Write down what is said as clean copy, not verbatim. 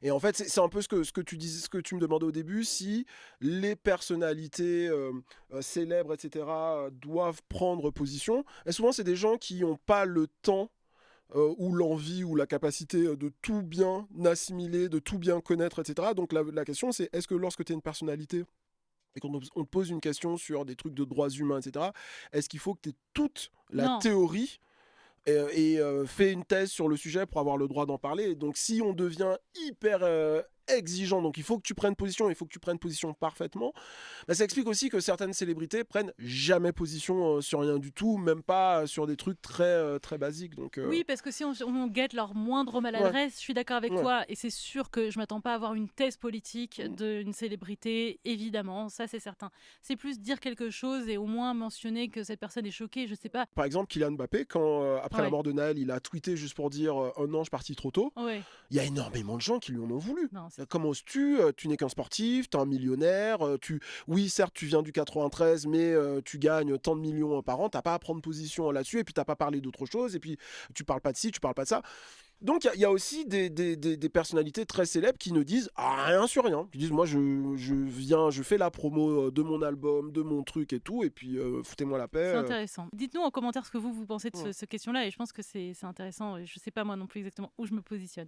Et en fait, c'est un peu ce que tu disais, ce que tu me demandais au début, si les personnalités célèbres, etc., doivent prendre position. Et souvent, c'est des gens qui n'ont pas le temps ou l'envie ou la capacité de tout bien assimiler, de tout bien connaître, etc. Donc la question, c'est est-ce que lorsque tu es une personnalité et quand on te pose une question sur des trucs de droits humains, etc., est-ce qu'il faut que tu aies toute la Non. théorie fait une thèse sur le sujet pour avoir le droit d'en parler. Donc si on devient hyper exigeant, donc il faut que tu prennes position, il faut que tu prennes position parfaitement, bah, ça explique aussi que certaines célébrités prennent jamais position sur rien du tout, même pas sur des trucs très basiques. Donc Oui, parce que si on guette leur moindre ouais, maladresse, je suis d'accord avec ouais. toi. Et c'est sûr que je m'attends pas à avoir une thèse politique d'une célébrité, évidemment, ça c'est certain. C'est plus dire quelque chose et au moins mentionner que cette personne est choquée, je sais pas. Par exemple, Kylian Mbappé, quand après la Ouais, mort de Naël, il a tweeté juste pour dire oh non, je parti trop tôt. ouais. Il y a énormément de gens qui lui en ont voulu. Non, Comment oses-tu Tu n'es qu'un sportif, tu es un millionnaire. Oui, certes, tu viens du 93, mais tu gagnes tant de millions par an. T'as pas à prendre position là-dessus, et puis t'as pas parlé d'autre chose, et puis tu parles pas de ci, tu parles pas de ça. Donc il y a aussi des personnalités très célèbres qui ne disent rien sur rien. Ils disent moi je viens, je fais la promo de mon album, de mon truc et tout, et puis foutez-moi la paix. c'est intéressant. Dites-nous en commentaire ce que vous pensez de Ouais. cette question-là et je pense que c'est intéressant. Je sais pas moi non plus exactement où je me positionne.